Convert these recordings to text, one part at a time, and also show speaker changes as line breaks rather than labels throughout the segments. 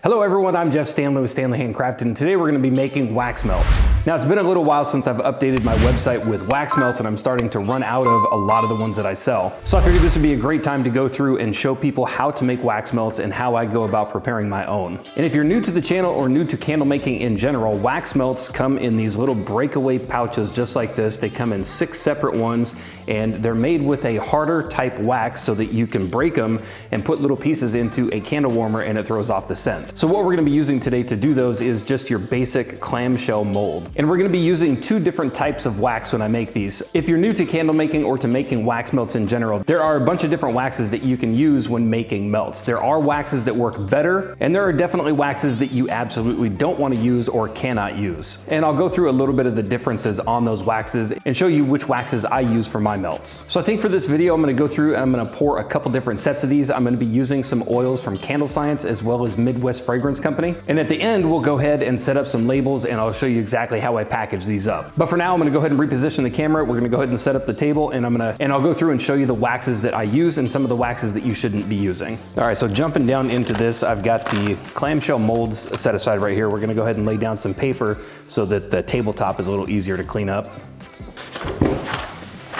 Hello everyone, I'm Jeff Standley with Standley and Kraft, and today we're going to be making wax melts. Now it's been a little while since I've updated my website with wax melts, and I'm starting to run out of a lot of the ones that I sell. So I figured this would be a great time to go through and show people how to make wax melts and how I go about preparing my own. And if you're new to the channel or new to candle making in general, wax melts come in these little breakaway pouches just like this. They come in 6 separate ones, and they're made with a harder type wax so that you can break them and put little pieces into a candle warmer and it throws off the scent. So what we're going to be using today to do those is just your basic clamshell mold. And we're going to be using 2 different types of wax when I make these. If you're new to candle making or to making wax melts in general, there are a bunch of different waxes that you can use when making melts. There are waxes that work better, and there are definitely waxes that you absolutely don't want to use or cannot use. And I'll go through a little bit of the differences on those waxes and show you which waxes I use for my melts. So I think for this video, I'm going to go through and I'm going to pour a couple different sets of these. I'm going to be using some oils from Candle Science as well as Midwest Fragrance Company. And at the end, we'll go ahead and set up some labels and I'll show you exactly how I package these up. But for now, I'm going to go ahead and reposition the camera. We're going to go ahead and set up the table, and I'll go through and show you the waxes that I use and some of the waxes that you shouldn't be using. All right, so jumping down into this, I've got the clamshell molds set aside right here. We're going to go ahead and lay down some paper so that the tabletop is a little easier to clean up.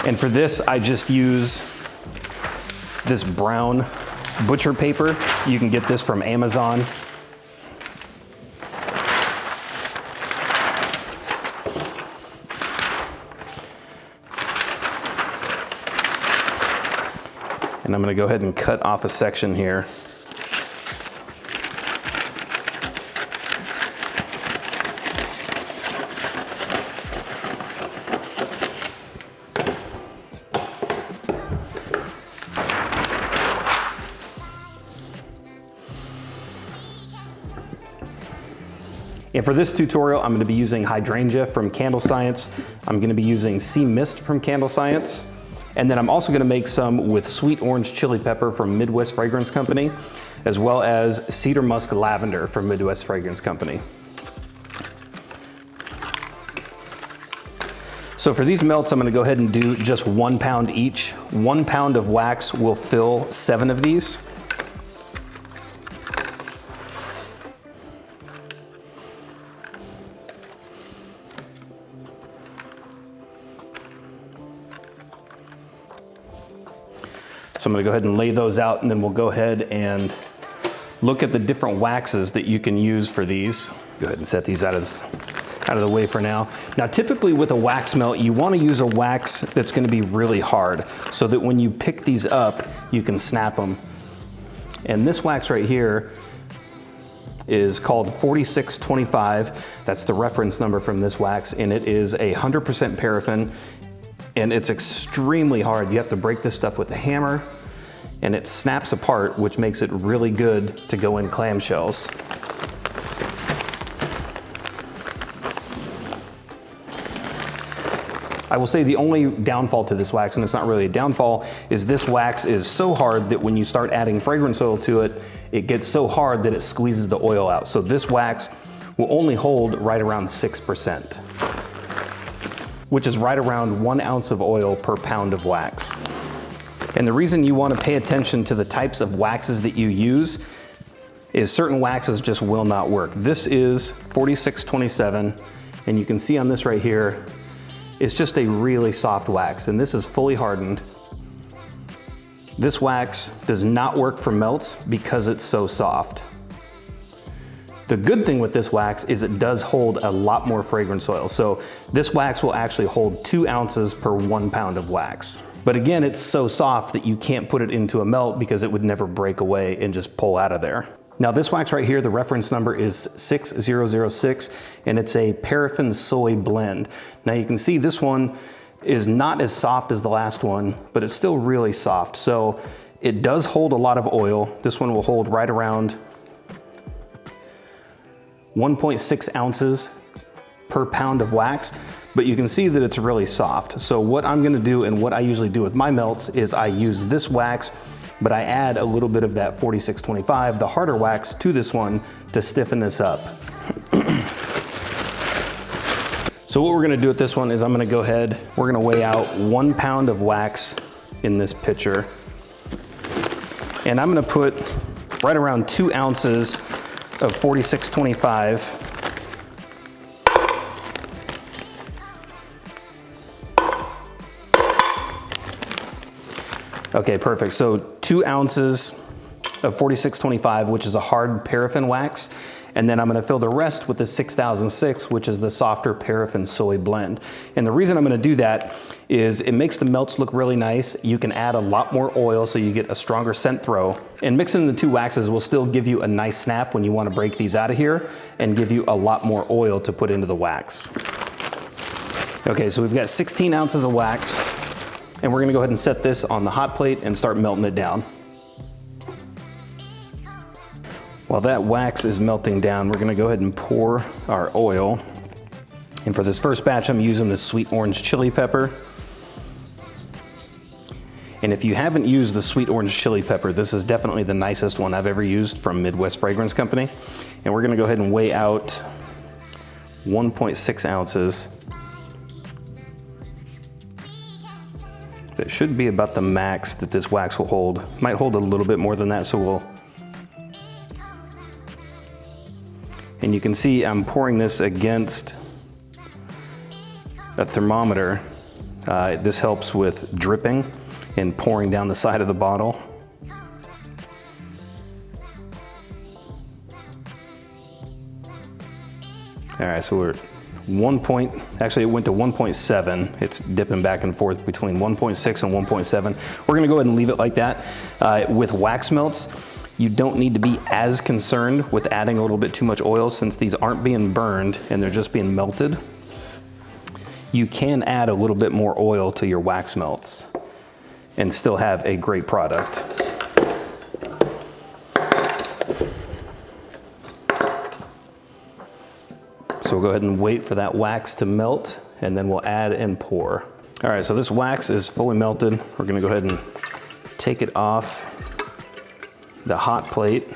And for this, I just use this brown butcher paper. You can get this from Amazon. And I'm going to go ahead and cut off a section here. And for this tutorial, I'm going to be using Hydrangea from Candle Science. I'm going to be using Sea Mist from Candle Science. And then I'm also going to make some with sweet orange chili pepper from Midwest Fragrance Company, as well as cedar musk lavender from Midwest Fragrance Company. So for these melts, I'm going to go ahead and do just 1 pound each. 1 pound of wax will fill 7 of these. So I'm going to go ahead and lay those out, and then we'll go ahead and look at the different waxes that you can use for these. Go ahead and set these out of the way for now. Now typically with a wax melt, you want to use a wax that's going to be really hard so that when you pick these up, you can snap them. And this wax right here is called 4625. That's the reference number from this wax, and it is 100% paraffin. And it's extremely hard. You have to break this stuff with a hammer, and it snaps apart, which makes it really good to go in clamshells. I will say the only downfall to this wax, and it's not really a downfall, is this wax is so hard that when you start adding fragrance oil to it, it gets so hard that it squeezes the oil out. So this wax will only hold right around 6%. Which is right around 1 ounce of oil per pound of wax. And the reason you want to pay attention to the types of waxes that you use is certain waxes just will not work. This is 4627, and you can see on this right here, it's just a really soft wax, and this is fully hardened. This wax does not work for melts because it's so soft. The good thing with this wax is it does hold a lot more fragrance oil. So this wax will actually hold 2 ounces per 1 pound of wax. But again, it's so soft that you can't put it into a melt because it would never break away and just pull out of there. Now this wax right here, the reference number is 6006, and it's a paraffin soy blend. Now you can see this one is not as soft as the last one, but it's still really soft. So it does hold a lot of oil. This one will hold right around 1.6 ounces per pound of wax, but you can see that it's really soft. So what I'm gonna do, and what I usually do with my melts, is I use this wax, but I add a little bit of that 4625, the harder wax, to this one to stiffen this up. So what we're gonna do with this one is I'm gonna go ahead, we're gonna weigh out 1 pound of wax in this pitcher. And I'm gonna put right around 2 ounces of 4625. Okay, perfect. So 2 ounces of 4625, which is a hard paraffin wax. And then I'm gonna fill the rest with the 6006, which is the softer paraffin soy blend. And the reason I'm gonna do that is it makes the melts look really nice. You can add a lot more oil so you get a stronger scent throw. And mixing the 2 waxes will still give you a nice snap when you wanna break these out of here and give you a lot more oil to put into the wax. Okay, so we've got 16 ounces of wax, and we're gonna go ahead and set this on the hot plate and start melting it down. While that wax is melting down, we're gonna go ahead and pour our oil. And for this first batch, I'm using the sweet orange chili pepper. And if you haven't used the sweet orange chili pepper, this is definitely the nicest one I've ever used from Midwest Fragrance Company. And we're gonna go ahead and weigh out 1.6 ounces. It should be about the max that this wax will hold. Might hold a little bit more than that, so we'll. And you can see I'm pouring this against a thermometer. This helps with dripping and pouring down the side of the bottle. All right, so we're at actually it went to 1.7. It's dipping back and forth between 1.6 and 1.7. We're gonna go ahead and leave it like that. With wax melts, you don't need to be as concerned with adding a little bit too much oil since these aren't being burned and they're just being melted. You can add a little bit more oil to your wax melts and still have a great product. So we'll go ahead and wait for that wax to melt and then we'll add and pour. All right, so this wax is fully melted. We're gonna go ahead and take it off the hot plate,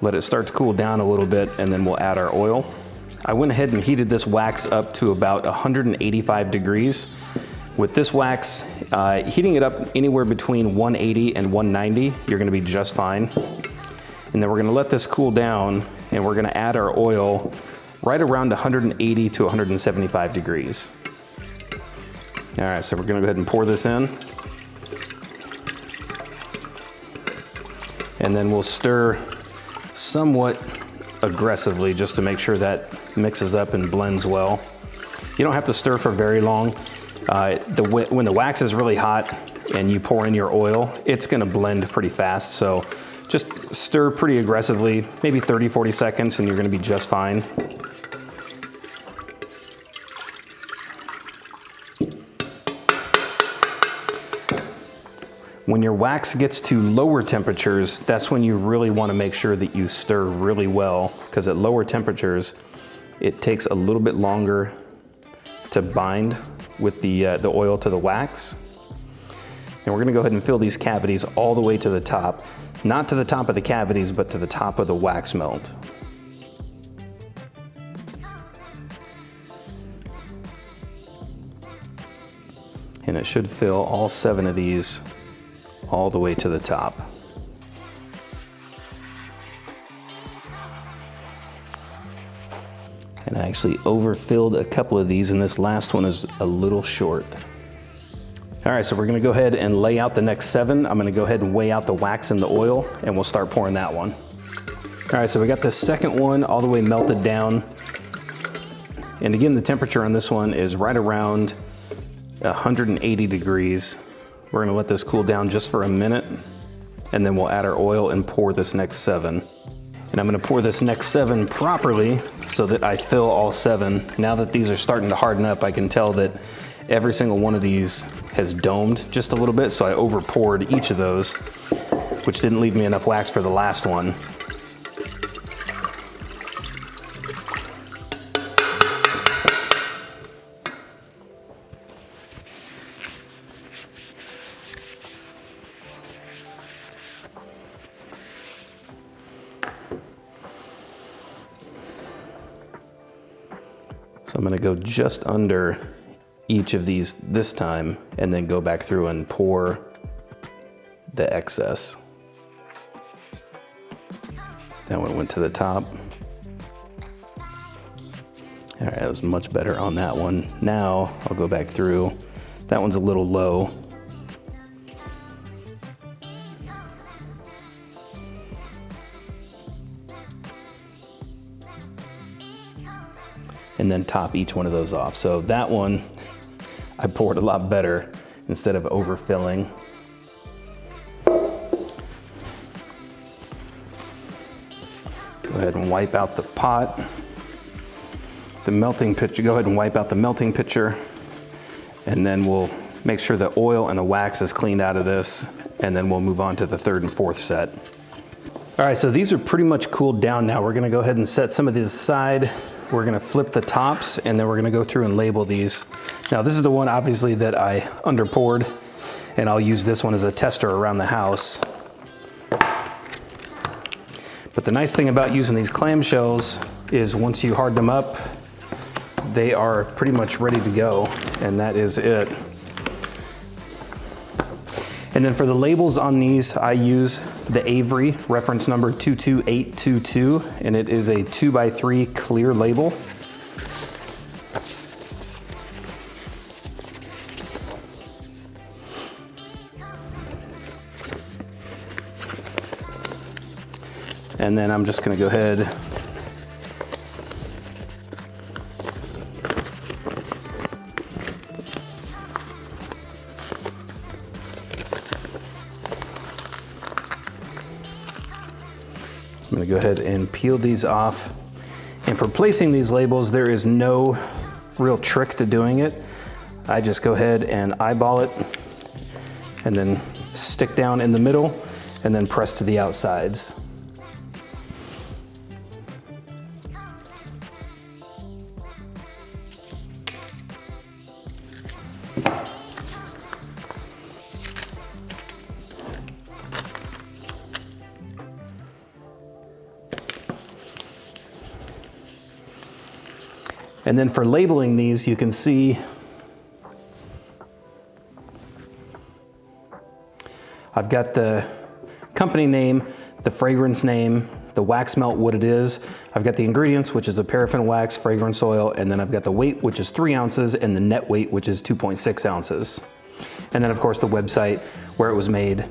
let it start to cool down a little bit, and then we'll add our oil. I went ahead and heated this wax up to about 185 degrees. With this wax, heating it up anywhere between 180 and 190, you're gonna be just fine. And then we're gonna let this cool down and we're gonna add our oil right around 180 to 175 degrees. All right, so we're gonna go ahead and pour this in. And then we'll stir somewhat aggressively just to make sure that mixes up and blends well. You don't have to stir for very long. When the wax is really hot and you pour in your oil, it's gonna blend pretty fast. So just stir pretty aggressively, maybe 30, 40 seconds, and you're gonna be just fine. When your wax gets to lower temperatures, that's when you really want to make sure that you stir really well, because at lower temperatures, it takes a little bit longer to bind with the oil to the wax. And we're gonna go ahead and fill these cavities all the way to the top. Not to the top of the cavities, but to the top of the wax melt. And it should fill all 7 of these all the way to the top. And I actually overfilled a couple of these, and this last one is a little short. All right, so we're gonna go ahead and lay out the next 7. I'm gonna go ahead and weigh out the wax and the oil, and we'll start pouring that one. All right, so we got the second one all the way melted down. And again, the temperature on this one is right around 180 degrees. We're gonna let this cool down just for a minute, and then we'll add our oil and pour this next 7. And I'm gonna pour this next 7 properly so that I fill all 7. Now that these are starting to harden up, I can tell that every single one of these has domed just a little bit, so I over poured each of those, which didn't leave me enough wax for the last one. So I'm gonna go just under each of these this time and then go back through and pour the excess. That one went to the top. All right, that was much better on that one. Now I'll go back through. That one's a little low. And then top each one of those off. So that one, I poured a lot better instead of overfilling. Go ahead and wipe out the pot. The melting pitcher, go ahead and wipe out the melting pitcher, and then we'll make sure the oil and the wax is cleaned out of this, and then we'll move on to the third and fourth set. All right, so these are pretty much cooled down now. We're gonna go ahead and set some of these aside. We're gonna flip the tops, and then we're gonna go through and label these. Now, this is the one obviously that I under poured, and I'll use this one as a tester around the house. But the nice thing about using these clamshells is once you harden them up, they are pretty much ready to go, and that is it. And then for the labels on these, I use the Avery reference number 22822, and it is a 2x3 clear label. And then I'm just gonna go ahead and peel these off. And for placing these labels, there is no real trick to doing it. I just go ahead and eyeball it and then stick down in the middle and then press to the outsides. And then for labeling these, you can see I've got the company name, the fragrance name, the wax melt, what it is. I've got the ingredients, which is a paraffin wax, fragrance oil, and then I've got the weight, which is 3 ounces, and the net weight, which is 2.6 ounces. And then of course the website where it was made.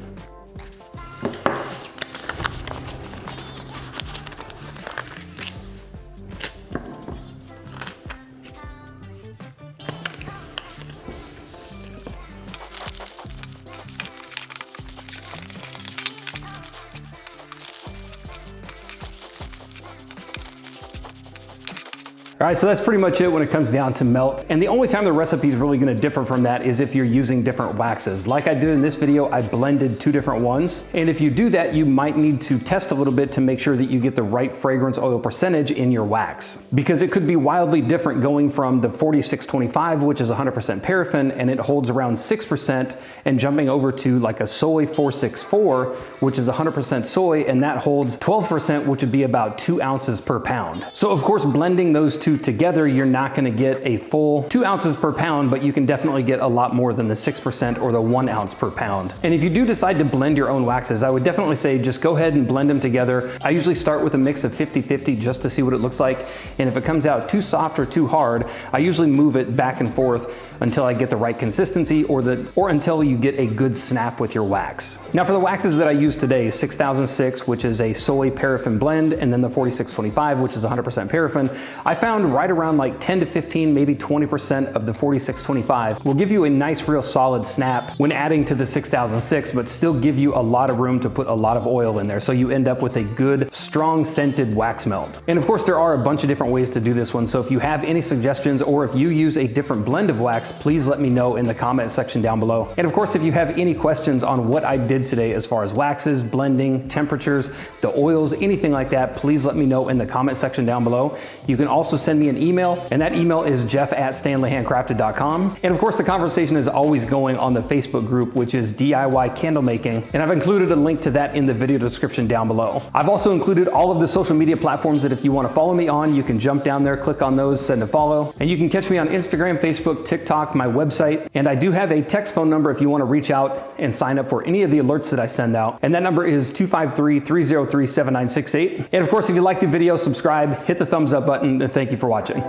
All right, so that's pretty much it when it comes down to melt. And the only time the recipe is really gonna differ from that is if you're using different waxes. Like I did in this video, I blended 2 different ones. And if you do that, you might need to test a little bit to make sure that you get the right fragrance oil percentage in your wax. Because it could be wildly different going from the 4625, which is 100% paraffin, and it holds around 6%, and jumping over to like a soy 464, which is 100% soy, and that holds 12%, which would be about 2 ounces per pound. So of course, blending those 2 together, you're not gonna get a full 2 ounces per pound, but you can definitely get a lot more than the 6% or the 1 ounce per pound. And if you do decide to blend your own waxes, I would definitely say just go ahead and blend them together. I usually start with a mix of 50-50 just to see what it looks like. And if it comes out too soft or too hard, I usually move it back and forth until I get the right consistency or until you get a good snap with your wax. Now for the waxes that I use today, 6006, which is a soy paraffin blend, and then the 4625, which is 100% paraffin, I found right around like 10 to 15, maybe 20% of the 4625 will give you a nice real solid snap when adding to the 6006, but still give you a lot of room to put a lot of oil in there. So you end up with a good, strong scented wax melt. And of course there are a bunch of different ways to do this one. So if you have any suggestions or if you use a different blend of wax, please let me know in the comment section down below. And of course, if you have any questions on what I did today as far as waxes, blending, temperatures, the oils, anything like that, please let me know in the comment section down below. You can also send me an email, and that email is jeff@stanleyhandcrafted.com. And of course, the conversation is always going on the Facebook group, which is DIY candle making, and I've included a link to that in the video description down below. I've also included all of the social media platforms that if you want to follow me on, you can jump down there, click on those, send a follow, and you can catch me on Instagram, Facebook, TikTok, my website, and I do have a text phone number if you want to reach out and sign up for any of the alerts that I send out, and that number is 253-303-7968. And of course, if you liked the video, subscribe, hit the thumbs up button, and thank you for watching.